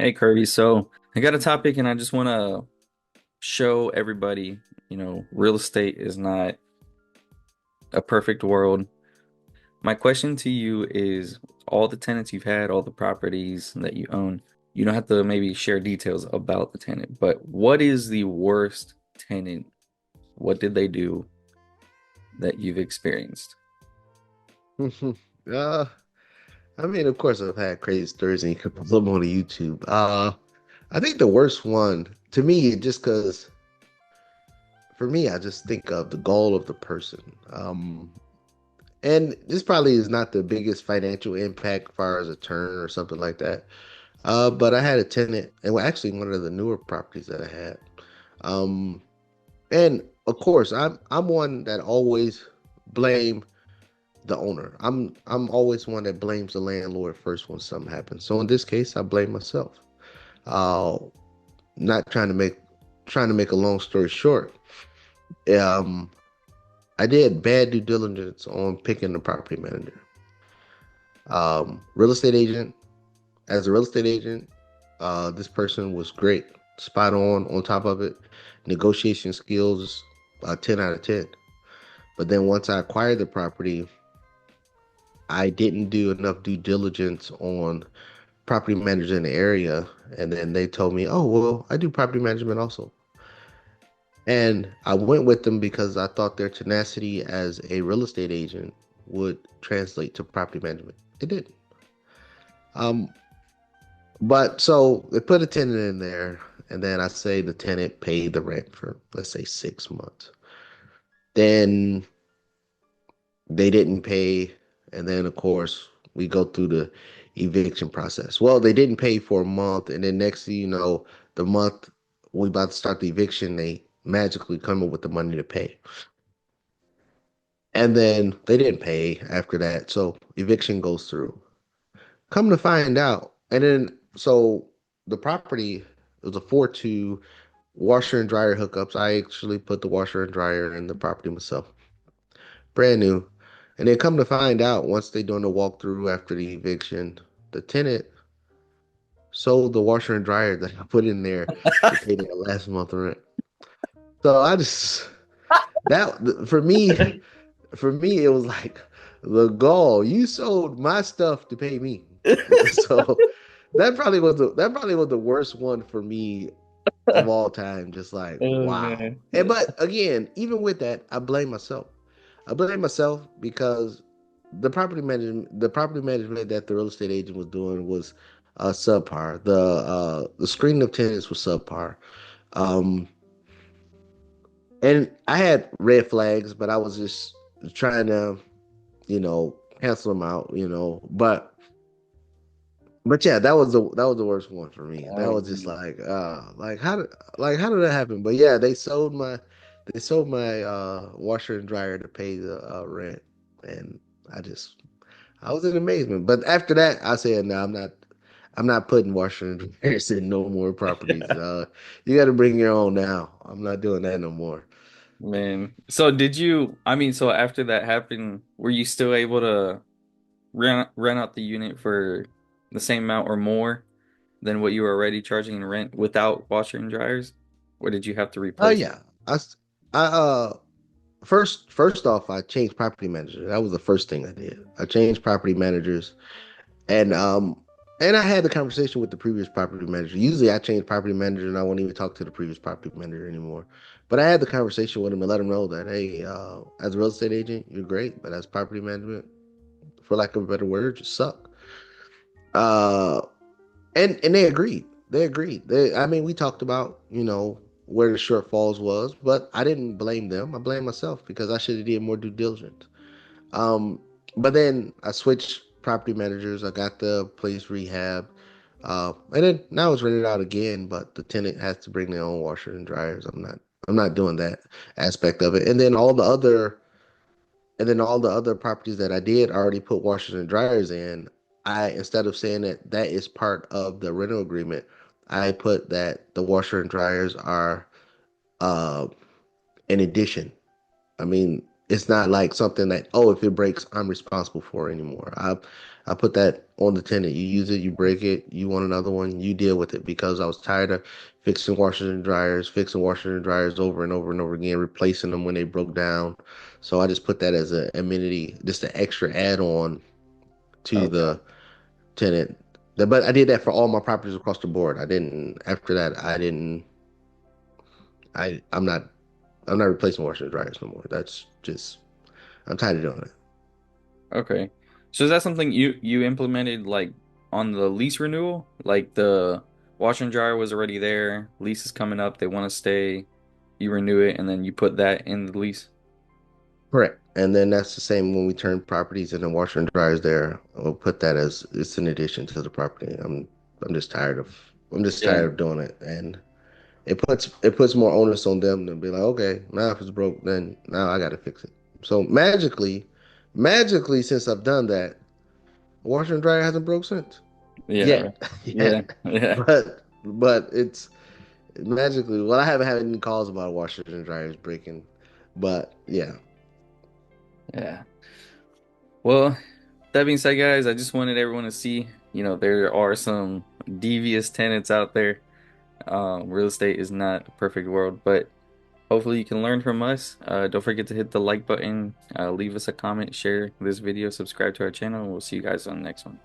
Hey Kirby, so I got a topic and I just want to show everybody, real estate is not a perfect world. My question to you is all the tenants you've had, all the properties that you own, you don't have to maybe share details about the tenant, but what is the worst tenant? What did they do that you've experienced? uh, I mean, of course, I've had crazy stories, and you can put them on YouTube. I think the worst one to me, just because for me, I just think of the goal of the person. And this probably is not the biggest financial impact as far as a turn or something like that. But I had a tenant, and well, actually one of the newer properties that I had. Um, and of course, I'm one that always blame the owner. I'm always one that blames the landlord first when something happens. So in this case, I blame myself. Uh, not trying to make a long story short. Um, I did bad due diligence on picking the property manager. Real estate agent. As a real estate agent, this person was great, spot on top of it. Negotiation skills, 10 out of 10. But then once I acquired the property, I didn't do enough due diligence on property managers in the area, and then they told me, "Oh, well, I do property management also." And I went with them because I thought their tenacity as a real estate agent would translate to property management. It didn't. Um, but so they put a tenant in there, and then I say the tenant paid the rent for, let's say, 6 months. Then they didn't pay, and then of course we go through the eviction process. Well, they didn't pay for a month, and then next thing you know, the month we about to start the eviction, they magically come up with the money to pay. And then they didn't pay after that. So eviction goes through. Come to find out, and then so the property, it was a 4-2 washer and dryer hookups. I actually put the washer and dryer in the property myself, brand new. And then come to find out, once they doing the walkthrough after the eviction, the tenant sold the washer and dryer that I put in there to pay their last month rent. So I just that for me it was like the gall. You sold my stuff to pay me. So that probably was the worst one for me of all time. Just like, Oh wow. man. And but again, even with that, I blame myself. I blame myself because the property management that the real estate agent was doing was subpar. The screening of tenants was subpar. Um, and I had red flags, but I was just trying to, cancel them out, but yeah, that was the worst one for me. That Oh was just man. like how did that happen? But yeah, they sold my washer and dryer to pay the rent, and I was in amazement. But after that, I said, no, I'm not putting washer and dryers in no more properties. You got to bring your own now. I'm not doing that no more. Man. So so after that happened, were you still able to rent out the unit for the same amount or more than what you were already charging in rent without washer and dryers? Or did you have to Oh replace it? yeah, I first off, I changed property manager. That was the first thing I did. I changed property managers, and I had the conversation with the previous property manager. Usually, I change property manager, and I won't even talk to the previous property manager anymore. But I had the conversation with him and let him know that, hey, as a real estate agent, you're great, but as property management, for lack of a better word, you suck. Uh, and they agreed. They agreed. I mean, we talked about where the shortfalls was, but I didn't blame them. I blame myself because I should have did more due diligence. Um, but then I switched property managers. I got the place rehab, and then now it's rented out again. But the tenant has to bring their own washer and dryers. I'm not doing that aspect of it. And then all the other properties that I did already put washers and dryers in. I instead of saying that is part of the rental agreement, I put that the washer and dryers are uh, an addition. I mean, It's not like something that, oh, if it breaks, I'm responsible for it anymore. I put that on the tenant. You use it, you break it, you want another one, you deal with it because I was tired of fixing washers and dryers over and over and over again, replacing them when they broke down. So I just put that as an amenity, just an extra add-on to Okay. the tenant. But I did that for all my properties across the board. I didn't after that. I didn't. I'm not replacing washers and dryers no more. That's just I'm tired of doing it. Okay. So is that something you implemented like on the lease renewal? Like the washer and dryer was already there, lease is coming up, they want to stay, you renew it, and then you put that in the lease? Correct. And then that's the same when we turn properties and the washer and dryers there. We'll put that as it's an addition to the property. I'm just tired of I'm just Yeah. tired of doing it, and it puts more onus on them to be like, okay, now if it's broke, then now I got to fix it. So magically, since I've done that, washer and dryer hasn't broke since Yeah, right. yet, Yeah. yet. Yeah. But it's magically. Well, I haven't had any calls about washers and dryers breaking, but yeah. Yeah. Well, that being said, guys, I just wanted everyone to see, there are some devious tenants out there. Real estate is not a perfect world, but hopefully you can learn from us. Don't forget to hit the like button, leave us a comment, share this video, subscribe to our channel, and we'll see you guys on the next one.